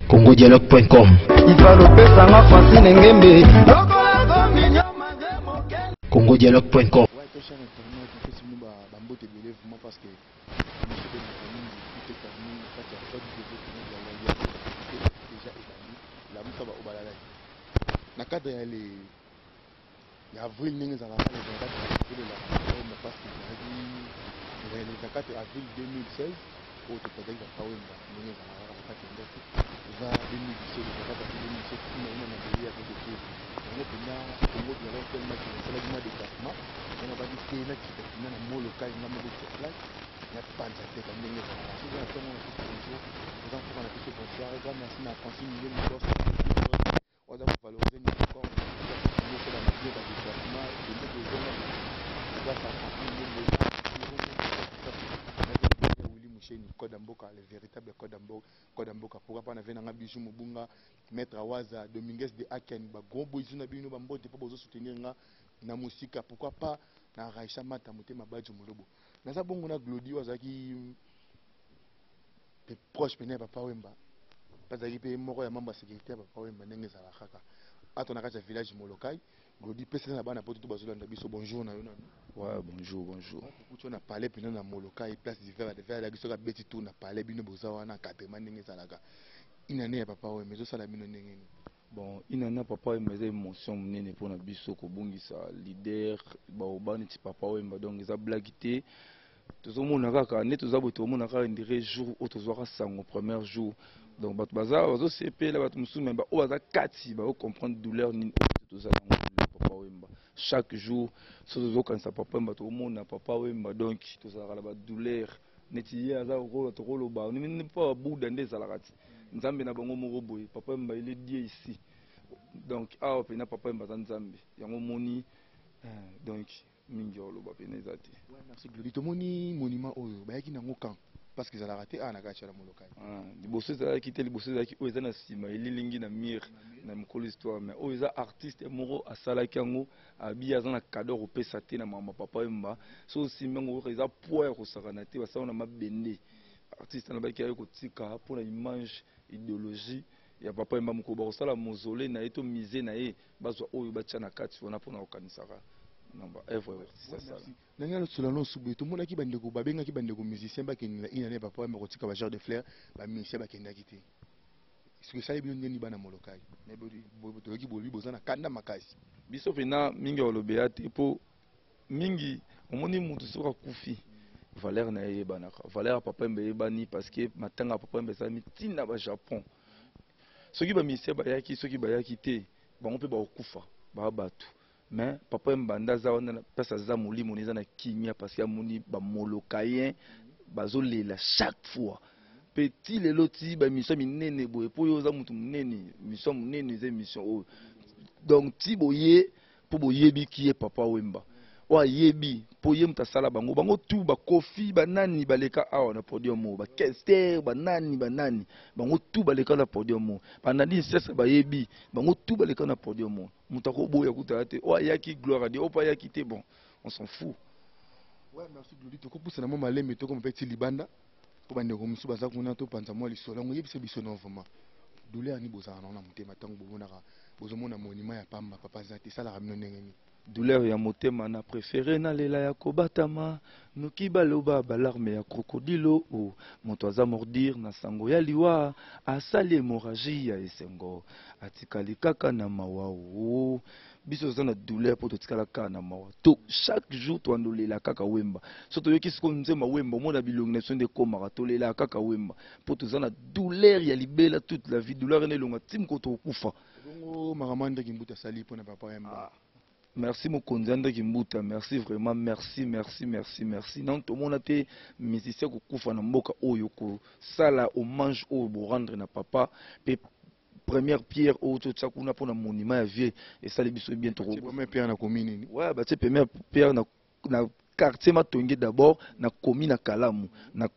congodialogue.com. congodialogue.com. avril ndenge ezalaka le 24 parce que le 24 avril 2016 oyo tozalaki papa wemba ndenge ezalaka kaka kati ya ndako eza 2017 ezalaka 2017 kuna ina na beli ya kodete yango mpena kongo bialor telmaki esalaki mwa déplacement yango baki te nakita mpena na molokai nga mobeti ya place napanza teka ndenge ezalaka soki na ntongo na biso bonjour oza mpoka na biso bonsoir grand merci na francis milio mikos oza kovalorize nikokor la mesure de déplacement de notre zone grâce à Willy Moucheni Kodamboka le véritable Kodamboka pourquoi pas na venanga bijou mobunga maître Awaza Dominguez de Aken ba gros boisu na bino ba mbote po bozo soutenir nga na musika pourquoi pas na Raisha Mata motema badjo molobo naza bongo na Glody wazaki proche pene papa wemba bazaki pe moko ya membre sécurité papa wemba ndenge za la kaka ato na kati ya village molokai Glody pese na bana poto bazolanda biso bonjour na yo na ouais bonjour tu na parler pena na molokai place d'hiver de faire la biso ka beti tour na parler bino bozawa na katema ndenge zalaka inane ya papa we mezo sala bino ndenge ni bon inane papa we meza émotion munene pona biso ko bungisa leader ba obani ti papa we mba donc eza blagité tozomona kaka ne tozabo tomona kaka ndire jour au tozwaka sango premier jour donc bato bazo sepela bato mususu memba o baza kati ba comprendre douleur ni tozala papa wemba chaque jour sozo kanisa papa wemba tomona papa wemba donc tozala la ba douleur neti ya za rolo ba ni pas buda ndeza la kati nzambe na bango moko boye papa wemba il est Dieu ici donc a pena papa wemba za nzambe yango moni donc mingi oloba pena ezati ouais merci Glody tomoni monument oyo bayaki nango quand parce que ça a raté na kati ya molokai liboso ezalaki te liboso ezalaki oyo eza na nsima elilingi na mire na mokolo histoire mais oyo eza artiste moko asalaki yango abi aza na cadeau kopesa te na mama papa wemba so osimbi yango oyo eza poids ya kosakana te basala na mabende artiste anabaki aye kotika mpona image idéologie ya papa wemba mokolo bakosala mausolée na ye to musée na ye bazwa oyo batya na kati wana mpona kokanisaka nanga solano subu to mona ki bandeko babenga ki bandeko musicien ba kenila ina ne papa me kotika ba genre de fleurs ba musicien ba kendaki te ce que ça bino ndeni bana molokai ne bo to ki boli bozana kanda makasi biso pena mingi olobea te po mingi omoni mutu soka kufi valeur na ye banaka valeur papa mbe bani parce que matanga papa mbe sa mitina ba Japon soki ba musicien ba yaki soki ba yaki te bango pe ba okufa ba batu mais papa mbanda za wana pesa za molimo neza na kimia parce que amoni ba molokayen bazolela chaque fois petit leloti ba mission minene boye po yo za mutu munene mission munene ze mission o donc ti boye po boyebi ki e papa wemba wa yebi po ye mutasala bango tu ba kofi ba nani baleka awa na podium ba kester ba nani bango tu baleka na podium banani sesa ba yebi bango tu baleka na podium mutako boya kutate o yaki gloire de opa yaki te bon on s'en fout ouais merci Glody to ko poussa na mama lembe to ko petit libanda po bande ko musu baza kuna to panza mo lisolo ngo yebise biso non vraiment douleur ni bozana na mutema tango bobonaka bozomona monument ya pamba papa zati sala ramino ndenge douleur ya motema na préféré na lela ya kobatama noki baloba balarme ya krokodilo o moto aza mordir na sango ya liwa asali hémorragie ya esengo atikali kaka na mawa o biso za na douleur po totikala kaka na mawa to chaque jour to andolela kaka wemba so to yoki siko nzema wemba mona bilongi na so nde komaka to lela kaka wemba po to za na douleur ya libela toute la vie douleur ne longa tim ko to kufa bongo makamanda kimbuta sali po na papa wemba. Merci Mokonzanda Kimbuta, merci vraiment, merci. Non, tout le monde a été musicien qui koufa na mboka oyoko, sala hommage au rendre na papa, pe première pierre au tout ça qu'on a pour un monument à vie et ça les biso bien trop. Première pierre na commune. Ouais, bah c'est première pierre na quartier Matonge d'abord, na commune na Kalamu, na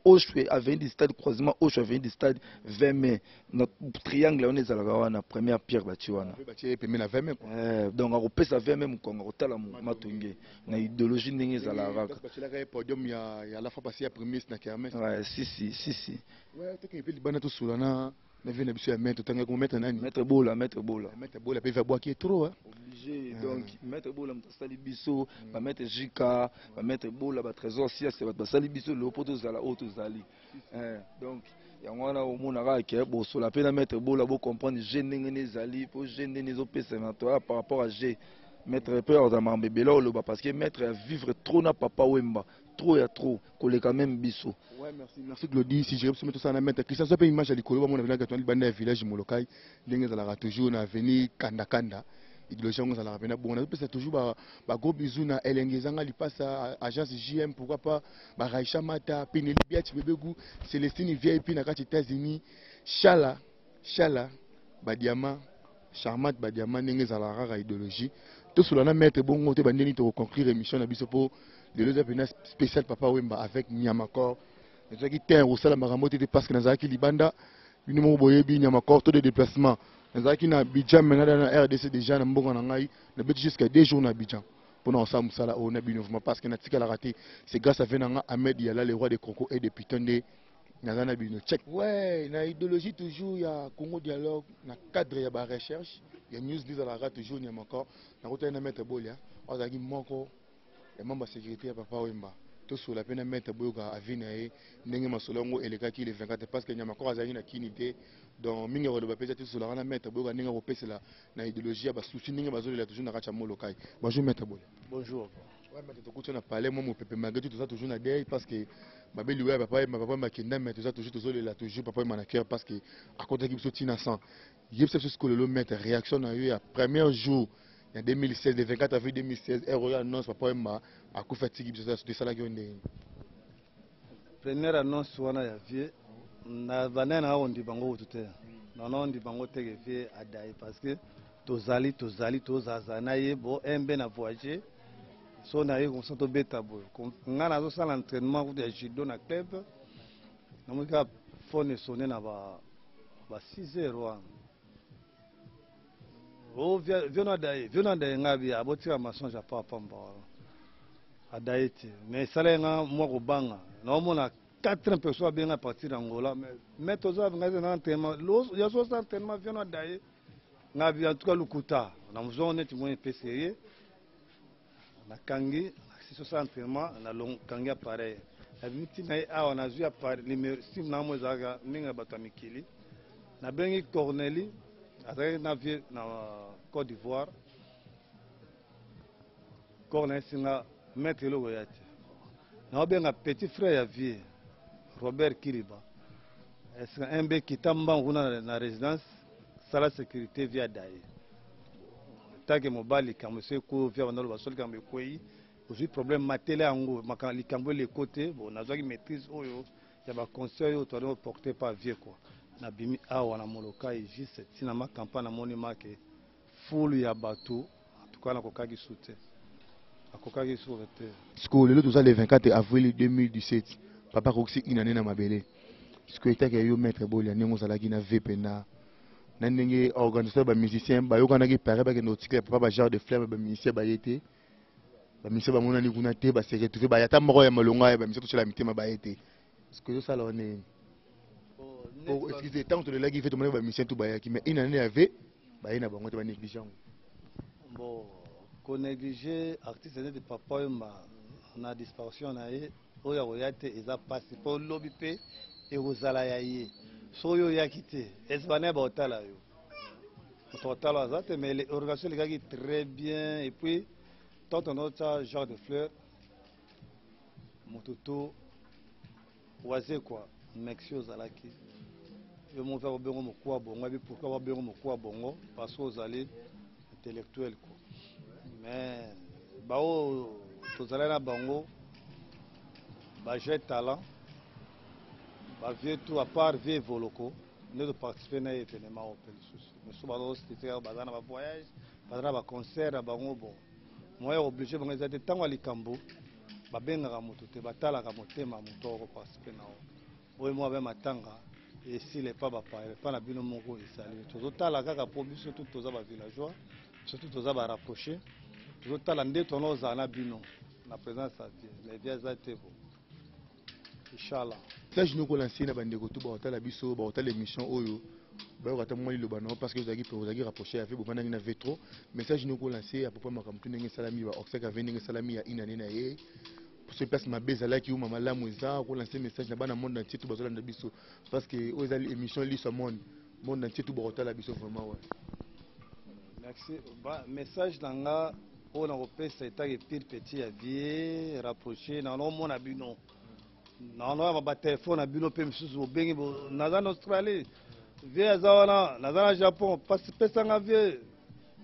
Oshwe avenue du stade croisement Oshwe avenue du stade 20 mai, notre triangle on est à la première pierre bâtiwana. Donc on peut ça 20 mai qu'on rotala Matonge, na idéologie n'engé à la raka. Podium il y a la fois passé à premier na kermesse. Ouais, si. Ouais, tu peux le bana tout soulana. Mais venez bien sûr mettre tant que mettre nani. Mettre bola. Mettre bola puis va boire qui est trop hein. Obligé donc mettre bola mtasali biso, va mettre jika, va mettre bola ba trésor si c'est ba sali biso le poto zala auto zali. Donc yango wana omona ka ke bo so la peine mettre bola bo comprendre gêner les zali pour gêner les opérateurs par rapport à G. Mettre peur dans ma bébé là parce que mettre à vivre trop na papa wemba. Trop, collé quand même biso. Ouais, merci Glody. Si je reçois tout ça, on a mis Christian, ça peut image à l'école. On a vu là que le village Molokai, l'ingé à la toujours na venu Kanda. Idéologie on a la revenir bon. On a peut toujours ba gros bisous na Elengé Zanga li passe à agence JM pourquoi pas ba Raïcha Mata, Pénélie Biach Bebegou, Célestine VIP na kati États-Unis, Chala, ba diamant, Charmant ba diamant n'ingé à la rara idéologie. Tout cela na mettre bon côté ba ndeni to conclure émission na biso pour de l'autre spécial Papa Wemba avec Nyamakor. Nous avons dit au salam Maramote parce que nous avons Libanda, nous avons boyebi Nyamakor, tout de déplacement. Nous avons na Abidjan, maintenant dans la RDC déjà, nous avons jusqu'à 2 jours na Abidjan. Pour nous ensemble, ça là, on a bien mouvement parce que nous avons raté. C'est grâce à Venanga Ahmed Yala, le roi des Congo et des Pitons de Nazana Bino. Check. Ouais, dans l'idéologie toujours, il y a Congo Dialogue, dans le cadre, il y a la recherche, il y a news, il y a la rate toujours, Nyamakor. Nous avons mettre Bolia, on a dit Moko. Les membres de sécurité Papa Wemba tout sur la peine de mettre Boyoga à Vinae n'engé masolongo et les gars qui les 24 parce que n'y a encore à na kinité donc mingi de bapeza tout sur la rana mettre Boyoga n'engé repérer la na idéologie ba souci n'engé bazoli la toujours na kacha molokai bonjour maître Boy bonjour ouais mais tu continues à parler moi mon pépé malgré tout ça toujours na derrière parce que ma belle ouais papa ma kinda mais tout ça toujours là toujours papa ma na cœur parce que à côté qui sorti na 100 yep c'est ce que le mettre réaction na eu à premier jour en 2016, le 24 avril 2016, elle annonce papa Emma à coup fatigué de ça la gueule. Première annonce wana ya vie na banana on dit bango tout non on dit bango te vie à dai parce que tozali tozazana ye bo embe na voyager so na ye comme ça to beta bo ngana zo sala entraînement ou de judo na club na mo ka phone sonné na ba 6h oh viens d'aller ngabi aboti à maçon ja pas pamba adaiti mais salenga moi ko banga na mona 4 personnes bien à partir d'Angola mais tous avez ngazana entraînement il y a 60 entraînement viens d'aller ngabi en tout cas lukuta na mzone ti mo PCE na kangi 60 entraînement na long kangi pareil la miti na a on a vu à par numéro 6 na mo zaga ninga batamikili na bengi Corneli avec na Côte d'Ivoire, Cornel Singa maître le voyage. Nous avons un petit frère à vie, Robert Kiriba. C'est un mec qui tamba dans la résidence, ça la sécurité via Daï. Tant que mon bali, quand monsieur Kou vient dans le basol, quand me kouyi, aujourd'hui problème matériel en gros, quand les cambo les côtés, bon, nous avons une maîtrise, il y a un conseil autour porté par vieux quoi. Na bimi awa na moloka juste tinama campagne na monima ke full ya bateau en tout cas na kokaki soute akokaki soute sco le tout ça le 24 avril 2017 papa koksi inane na mabele sco eta ke yo maître Bolia nengo sala ki na VP na ndenge organisateur ba musicien ba yo kana ki pare ba ke notique papa ba genre de flemme ba musicien ba yete ba musicien ba mona ni kuna te ba se retrouver ba yata moko ya malonga ya ba musicien to cela mitema ba yete sco yo sala on est oh, excusez, tant que le lag il fait tomber ma mission tout bayaki, mais une année avait, bah il n'a pas monté négligent. Bon, qu'on néglige artiste de papa on a disparition na ye, oya oyate eza passé pour l'obipé et aux alayaye. Soyo yakité, esbané ba otala yo. Otala azate mais les organisations les gars qui très bien et puis tant on a genre de fleurs, mototo, oisé quoi, mexio zalaki. Je vais faire bongo mokwa bongo et pourquoi bongo mokwa bongo parce que vous allez intellectuel quoi mais bao tous allez na bongo ba j'ai talent ba vieux tout à part vieux voloko ne de participer na événement open souci mais souvent dans c'était bazana ba voyage bazana ba concert ba bongo bon moi obligé bongo ezate tango likambo babengaka moto te batalaka motema moto okoparticipe na o oyo mwa be matanga esile epa bapaya epa na bino moko ezali tozotala kaka mpo biso tu toza bavillageois surtout toza barapproché tozotala nde tona ozala na bino na présence ya vie les vie eza te bo inchallah message noko lancé na bandeko to baotala biso baotala émission oyo bayoka ta mwa liloba na parce que ozalaki rapproché avec bovandaki na vetro message noko lancé à propos makambo tu ndenge esalami ba oxek ave ndenge esalami ya inane na ye pour ce place mabe ezalaki uma malamu eza kolancer message na bana monde entier to bazolanda biso parce que oyo ezali émission liso monde entier to baotala biso vraiment ouais. Merci message nanga on a repéré etaki pire petit ya vie rapproché na omona bino na ono ba téléphone na bino pe misusu obengi naza na Australie vie aza wana naza na Japon pesanga vie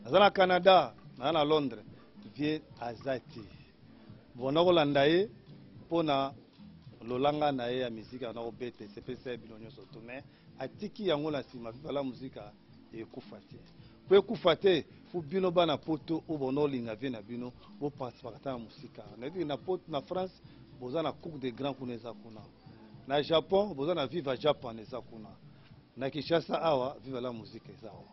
naza na Canada naza na Londres vie azati bona kolanda ye mpona lolanga na ye ya mizika na obete sepesa bino nyonso to mais atiki yango na nsima vivala muzika ekufa te po ekufa te fu bino bana poto oyo bonolinga vie na bino boparticipaka ta na mosika na poto na France boza na cour de grand kuna eza kuna na Japon boza na viva Japan eza kuna na Kinshasa awa viva la musique eza awa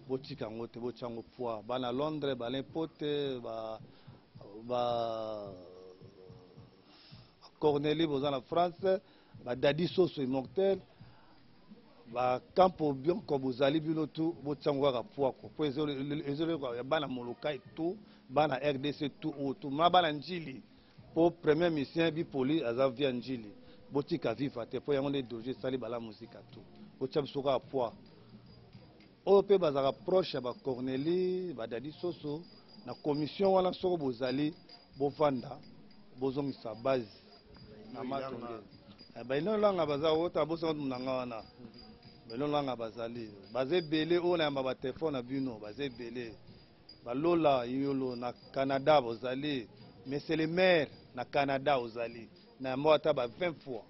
botika yango te botia yango poids bana Londres balimpote Cornélie boza na France badadi soso immortel bakampo bioko bozali bino tu botia yango kaka poids po ezoleka ya bana molokai tu bana RDC tu oyo tu ma bana njili po premier mission bipoli aza via njili botika viva te po yango nde doje esali bala muzika tu botia biso kaka poids oyo mpe bazalaka proche ya bacornélie badadi soso na commission wana soko bozali bovanda bozongisa base na matongeli bainolanga baza ota bosanga munanga wana bainolanga bazali baza ebele oyo na yamba batelefone na bino baza ebele balola yolo na Canada bozali monsieur le maire na Canada ozali na yamba ata ba 20 fois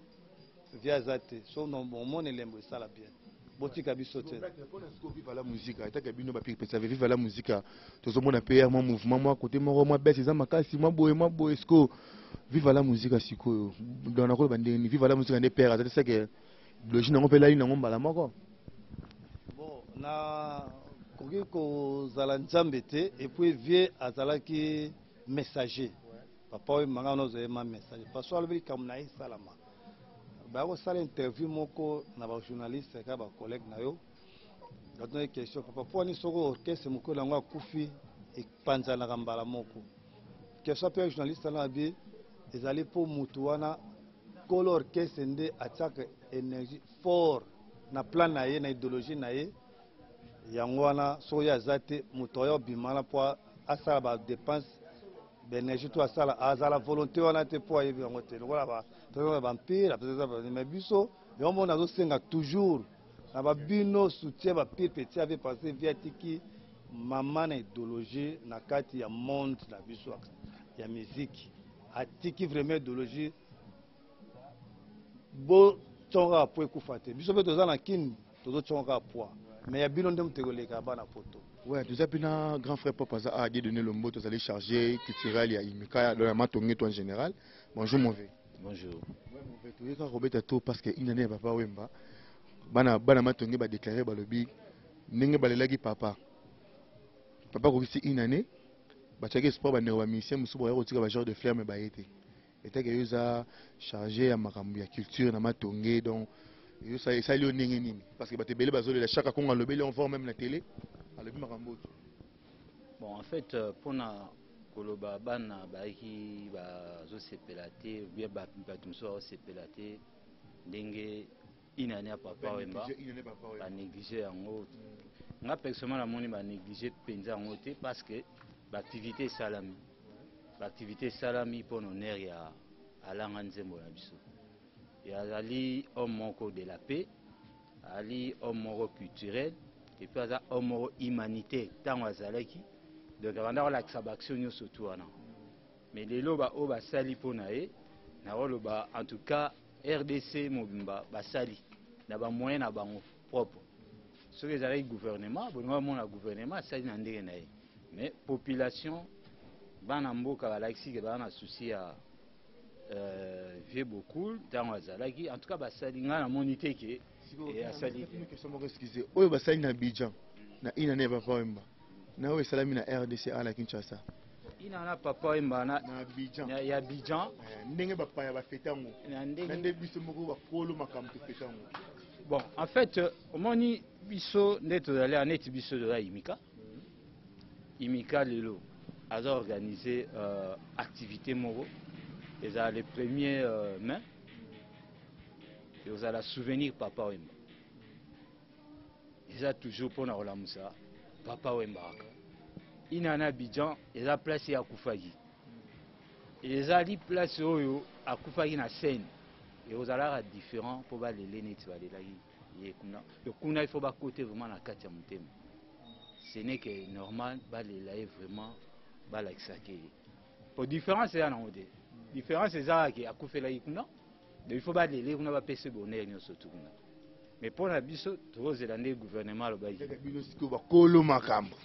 via zate so no bomone lembo esala bien botika biso te viva la musique ataka bino ba pesa viva la musique tozomona PR mo mouvement mo côté moko mo bête za makasi mo boye esko viva la musique sikoyo dona ko bandeni viva la musique ne PR azate seke logique nango pe lali nango mbala moko bon na koki kozala nzambe te et puis vie azalaki messager papa oyo manga nozoye ma messager parce que alobi likambo na ye esalama bakosala interview moko na bajournaliste ka bacollègue na yo batuna question papa po ani soko orchestre mokolo yango akufi epanzanaka mbala moko question mpe journaliste ana abi ezali mpo mutu wana kolo orchestre nde atiaka énergie fort na plan na ye na idéologie na ye yango wana soko ye aza te mutu oyo obima wana mpo asala badepense benergie to asala azala volonté wana te mpo ayebi yango te lokola bampire mais biso yomona azosenga toujours na babino soutien bapire petit ave parce vi atiki mama na idéologie na kati ya monde na biso ya musique atiki vraiment idéologie botsonga po ekufa te biso mpe toza na kini tozotsonga poids mais ya bino nde motekoleka bana poto. Ouais, tu as un grand frère Papa Za a donné le mot, tu as chargé culturel, il y a Imika, dans la matongé toi en général. Bonjour mon vieux. Bonjour. Ouais, mon vieux, tu es quand Robert Tato parce que il n'est pas Wemba. Bana matongé va déclarer ba lobby. N'enge ba lelagi papa. Papa ko si une année. Ba tchake sport ba newa musicien musu ba rotika ba genre de flamme ba été. Et tu as chargé à makambu ya culture na matongé donc ça ça lui n'enge nini parce que ba te belé ba zolo la chaque konga lobby on voit même la télé. Bon, en fait, pour na koloba bana baiki bazo sepelate ou bien batumso sepelate ndenge inane ya papa wemba ba négliger yango nga personnellement la moni ba négliger penza yango te parce que l'activité salami pour honneur ya alanga nzembo na biso ya ali homme moko de la paix ali homme moko culturel et puis à homme humanité tant azalaki donc avant la action surtout wana mais les loba o ba sali pona e na loba en tout cas RDC mobimba ba sali na ba moyen na bango propre ce que gouvernement bon moi mon gouvernement sali na ndenge na e mais population bana mboka balakisi ke bana souci ya vieux beaucoup tant azalaki en tout cas basali nga na moni te ke asali oyo basali na Abidjan na ina ne Papa Wemba na oyo esalami na RDC à la Kinshasa ina na Papa Wemba na Abidjan ya Abidjan ndenge bapaya bafetango na nde biso moko bakolo makambo tofetango. Bon, en fait, omoni biso nde tozali aneti biso de la Imika. Imika lelo a organisé activité moko. Et ça les premiers mains. Et vous allez souvenir Papa Wemba. Et ça toujours pour la Moussa. Papa Wemba. Il en a Abidjan, et ça place à Koufagi. Et ça li place à Koufagi na scène. Et aux alara différents pour les l'aîner tu vas les là le kuna il faut pas côté vraiment la carte monter ce n'est que normal bah les là vraiment bah la exaké pour différence c'est en haut différence c'est ça qui a coupé là kuna il faut pas les kuna va passer bonheur ni surtout kuna mais pour la biso trop zélandais gouvernement le bail biso ba kolo makambo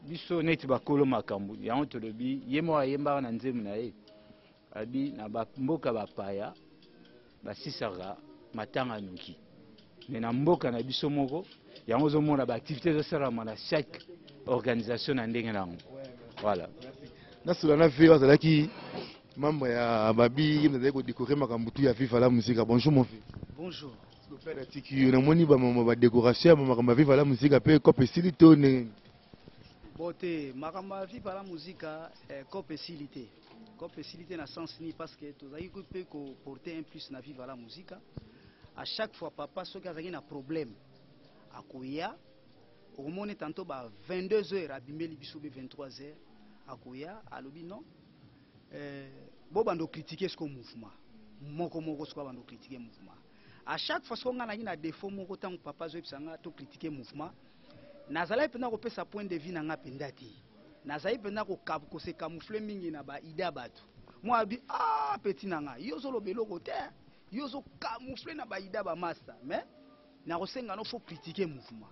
biso net ba kolo makambo ya on te le bi yemo ayemba na nzemu na ye abi na mboka bapaya basisaka matanga nuki mais na mboka na biso moko yango ozomona baactivité ezosalama na chaque organisation na ndenge nango voilà nasula na vie bazalaki membre ya babi nazali kodécorer makambo tu ya Viva la Musique. Bonjour mon fils. Bonjour. Na moni badécoration ya makambo ya Viva la Musique mpe kope esili to ndenge Bote, makambo Viva la Musique kope esili te. Comme facilité dans le sens ni parce que tous les gens peuvent porter un plus na Viva la Musique. À chaque fois papa ceux qui ont un problème à Kouya au moment tantôt 22h à Bimeli Bissoube 23h à Kouya à l'obi non bon bando critiquer ce mouvement moko ce bando critiquer mouvement à chaque fois qu'on a un défaut moko tant papa zo pisanga to critiquer mouvement nazala pena ko pesa point de vue na nga pendati nazali pena ko se camoufler mingi na ba ida batu moi abi petit nanga yozo lobelo côté yozo camoufler na ba ida ba master mais na ko senga no faut critiquer mouvement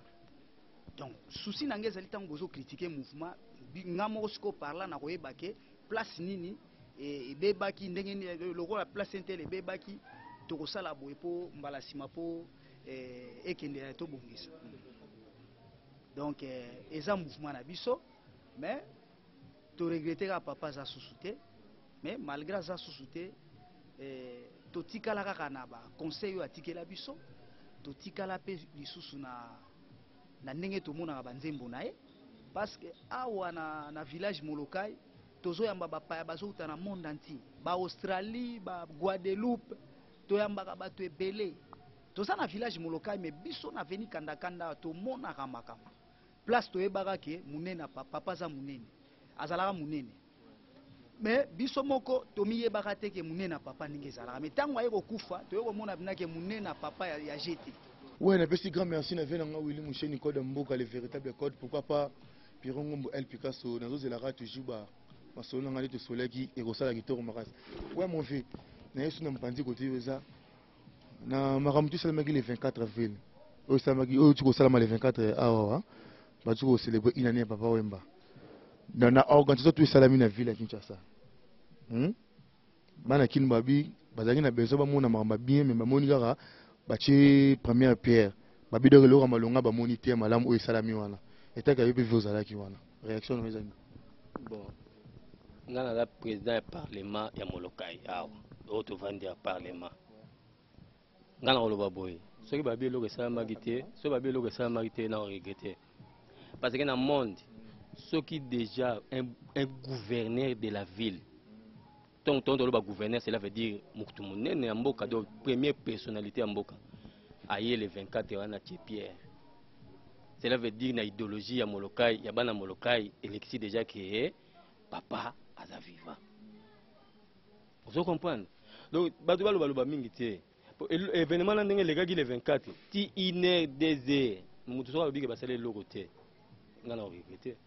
donc souci na ngeza litango bozo critiquer mouvement ngamo ko parla na ko yebake place nini et bebaki ndenge ni logo la place intel bebaki to ko sala boye po mbala sima po ekende to bongisa donc eza mouvement na biso mais tu regretter que papa za sous-souté mais malgré ça sous-souté to tikala kaka na ba conseil yo atikela biso to tikala pe lisusu na ndenge to mona ba nzembo na ye parce que awa na village Molokai tozo yamba ba pa bazo uta na monde entier ba Australie ba Guadeloupe to yamba ka ba to ebele to za na village Molokai mais biso na veni kanda kanda to mona kamaka place to ebaka ke munene papa za munene azalaka munene mais biso moko to miyebaka te ke munene papa ndenge ezalaka mais tango aye kokufa to komona bina ke munene papa ya jeté. Ouais, na petit grand merci na vena nga Willy Moucheni code mboka le véritable code pourquoi pas Piron Ngombo El Picasso nazo zelaka toujours ba masolo nga leto soleki et kosala kitoko makasi. Ouais mon fils na yesu na mpandi côté eza na makamtu salamaki le 24 avril o salamaki o tu kosala le 24 awa ba tu ko célébrer une année Papa Wemba na organisation tout salami na ville ya Kinshasa. Bana kin babi bazaki na besoin ba mona makamba bien mais ba moni kaka bachi première pierre babi donc le malonga ba moni te malamu o salami wana etaka yepe vozala ki wana réaction no ezali bon ngana la président du parlement ya Molokai awa auto vandi ya parlement ngana oloba boy soki babi lo salama gité so babi lo salama gité na regretter parce que dans le monde ceux qui déjà un gouverneur de la ville donc le gouverneur cela veut dire Moukoumounene Mboka donc première personnalité Mboka aïe le 24 ans à Pierre cela veut dire na idéologie ya Molokai ya bana Molokai élection déjà qui papa aza vivant vous comprenez donc batu baloba mingi te événement na ndenge legaki le 24 ti 1h 2h mutu so babike basale loko te ngana regretter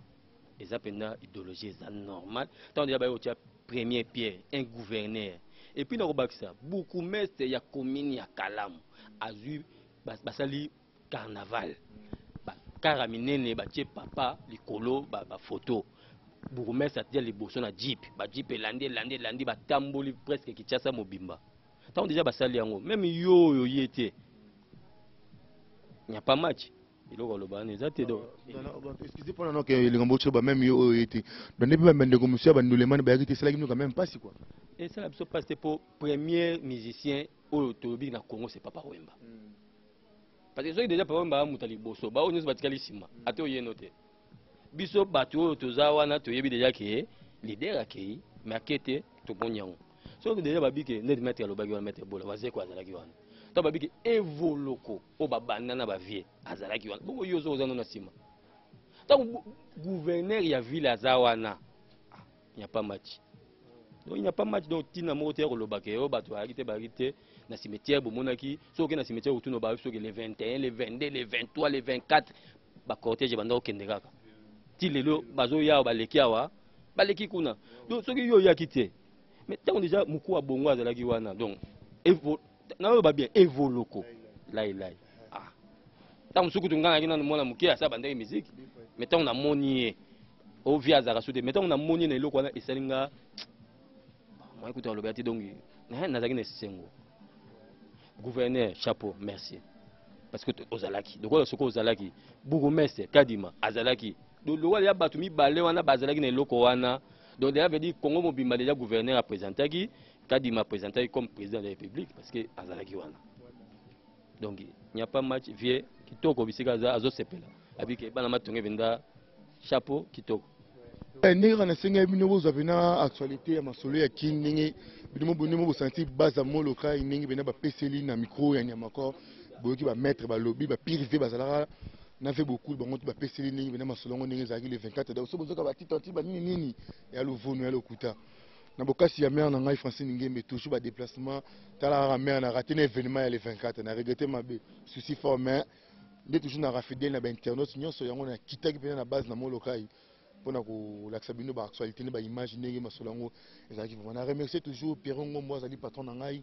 et ça pendant idéologie c'est normal tant déjà bayo tia première pierre un gouverneur et puis na robakisa beaucoup mestre ya commune ya Kalamu azu basali carnaval ba karaminene ba tie papa likolo ba photo bourgmestre atia liboso na jeep ba jeep elandi batamboli presque Kinshasa mobimba tant déjà basali yango même yo yete il n'y a pas match iloko loba neza te do excusez pour non que les gamboche ba même yo yete donc depuis ba ndeko monsieur ba ndolemane ba yaki cela qui nous quand même pas si quoi et ça la besoin passer pour premier musicien au tobi na Congo c'est Papa Wemba parce que ceux déjà Papa Wemba mutali boso ba onyo batikali sima ato yeno te biso bato tozawa na toyebi déjà que leader akei makete to bonyango so déjà babike net mettre lobaki wana mettre bola baze kwa azalaki wana to babike evoloko o babanda na ba vie azalaki wana bongo yozo ozana na sima tant gouverneur ya ville azawana il n'y a pas match donc il n'y a pas match donc tina mo te ko lobake o bato akite barite na cimetière bomonaki so ke na cimetière otuno ba so ke le 21 le 22 le 23 le 24 ba cortège banda okende kaka lelo bazo ya baleki awa baleki kuna donc soki yo ya kité mais tant déjà muku abongo azalaki wana donc na ba bien evoloko lai tant suku tungana kina mona muki asa bandaki musique mais tant na moni o via azara soute mais tant na moni na eloko wana esalinga moi écoute on le donc na zaki na sengo gouverneur chapeau merci parce que ozalaki donc soko ozalaki bourgmestre Kadima azalaki donc le roi ya batumi balé wana bazalaki na eloko wana donc déjà veut dire Congo mobimba déjà gouverneur a présenté qui Kadima présenté comme président de la République parce que azalaki wana donc il n'y a pas match vieux kitoko bisika azo sepela abiki bana matonge venda chapeau kitoko ndenge kana senga bino bozo bina actualité ya masolo ya kindingi bino bo sentir baza moloka ndenge bina ba peseli na micro ya nyamako boki ba mettre ba lobby ba privé bazalaka na fait beaucoup bango ba peseli ndenge bina masolo ngo ndenge zaki le 24 donc so bozoka ba titoti ba nini ya lovono ya lokuta na bokasi ya mère na ngai Francine Ngembe toujours ba déplacement tala ra mère na raté un événement ya le 24 na regretté mabe souci fort mais ndé toujours na rafidèle na ba internaute nyonso yango na kitaki bina na base na moloka pour nous l'accès bino ba actualité ba image ndenge masolo ngo ezaki vraiment na remercier toujours Pierre Ngombo azali patron na ngai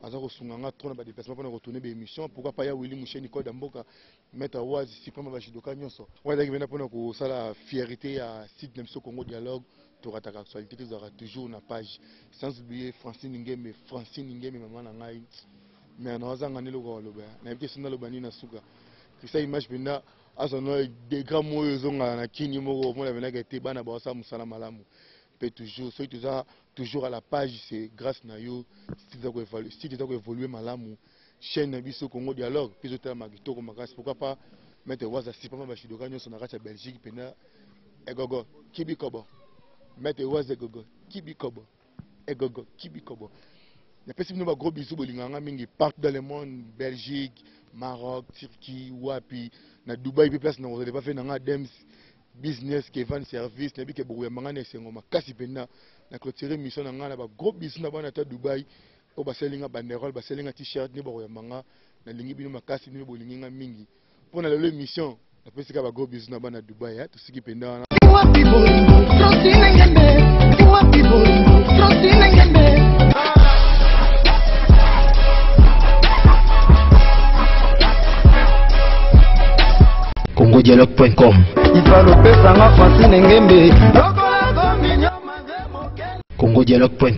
azako sunganga trop na ba déplacement pour retourner ba émission pourquoi pas ya Willy Moucheni Code Mboka mettre wazi si pas ba jidoka nyonso wala ngibena pour ko sala fierté ya site Nemso Congo Dialogue to rataka actualité tu auras toujours na page sans oublier Francine Ngembe maman na ngai mais na wazanga nilo ko loba na yebike sina lobani na suka kisa image bina azono des grands mots zonga na kini moko mo la venaka te bana ba sa musala malamu peut toujours so toujours à la page c'est grâce na yo si tu dois évoluer malamu chaîne na biso Congo Dialogue puis autant magito comme grâce pourquoi pas mettre waza si pas ma chidoka nyo na racha Belgique pena egogo kibikobo mettre waza egogo kibikobo egogo kibikobo na pesi bino ba gros bisous bolinganga mingi partout dans le monde Belgique Maroc Turquie wapi na Dubai puis place na vous allez pas faire na Dems business qui vend service na bi ke boya mangana sengo makasi pena na clôturer mission na ngana ba gros bisous na bana ta Dubai po baselinga banderole baselinga t-shirt ni boya manga na lingi bino makasi ni bolinga mingi pour na le mission na pesi ka ba gros bisous na bana Dubai ha to siki pena congodialogue.com congodialogue.com